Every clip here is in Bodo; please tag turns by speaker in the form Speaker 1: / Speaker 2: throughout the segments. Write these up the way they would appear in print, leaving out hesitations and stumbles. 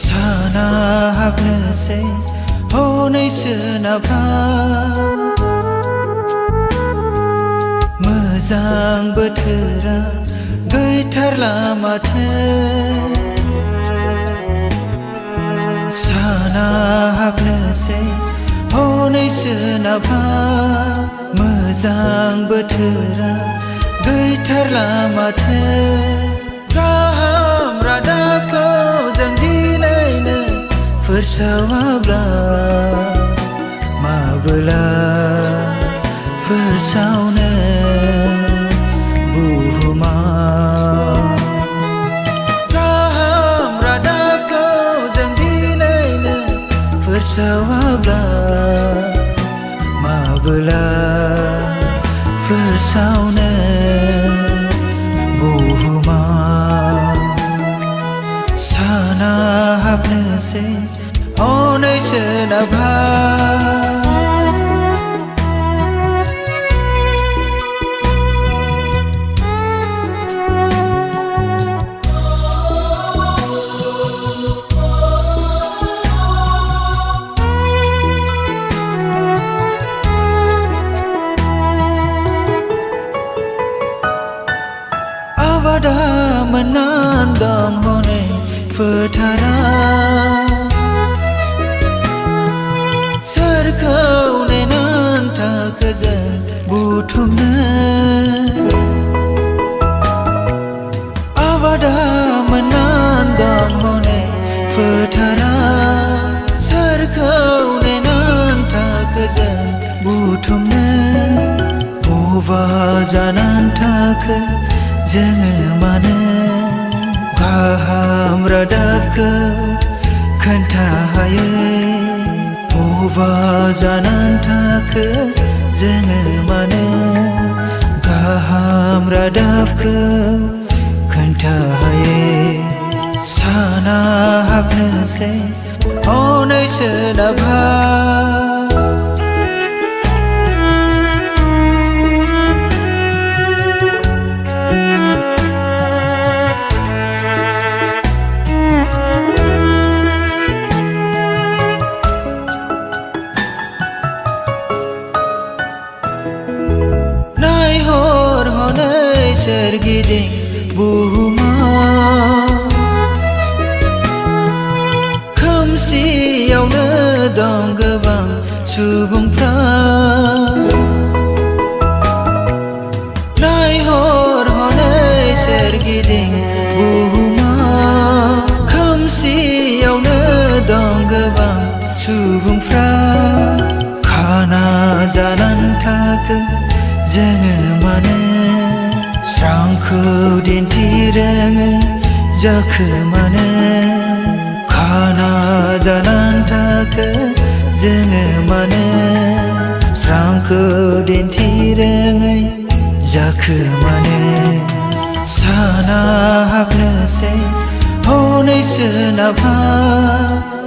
Speaker 1: साना हाबनोसै हनै सोनाबहा मोजां बोथोरा गैथारला माथो साना हाबनोसै हनै सोनाबहा मोजां बोथोरा गैथारला माथो गाहाम रादाबखौ जों दिनैनो फोसावाब्ला माबोला फोसावनो बुहुमा गाहाम रादाबखौ जों दिनैनो फोसावाब्ला माबोला फोसावनो बुहुमा साना हाबनोसै हनै सोनाबहा आबादा मोननानै दं हनै फोथारा सोरखौ नेनानै थाखो जों बुथुमनो आबादा मोननानै दं हनै फोथारा सोरखौ नेनानै थाखो जों बुथुमनो बबा जानानै थाखो जोङो मानो गाहाम रादाबखौ खोन्थाहायै बबा जानानै थाखो जोङो मानो गाहाम रादाबखौ खोन्थाहायै साना हाबनोसै हनै सोनाबहा सोरगिदिं बुहुमा खोमसियावनो दं गोबां सुबुंफ्रा नायहर हनै सोरगिदिं बुहुमा खोमसियावनो दं गोबां सुबुंफ्रा खाना जानानै थाखो जोङो मानो स्रांखौ दिन्थिरोङै जाखो मानो खाना जानानै थाखो जोङो मानो स्रांखौ दिन्थिरोङै जाखो मानो साना हाबनोसै हनै सोनाबहा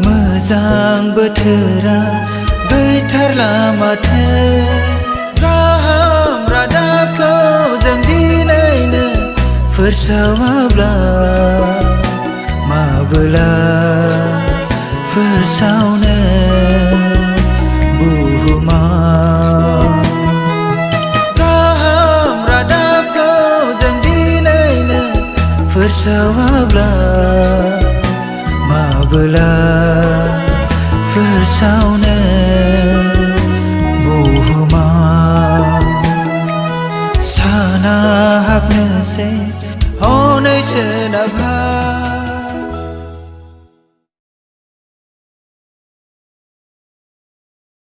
Speaker 1: मोजां बोथोरा गैथारला माथो गाहाम रादाबखौ जों दिनैनो फोसावाब्ला माबोला फोसावनो बुहुमा गाहाम रादाबखौ जों दिनैनो फोसावाब्ला माबोला फोसावनो बुहुमा साना हाबनोसै हनै सोनाबहा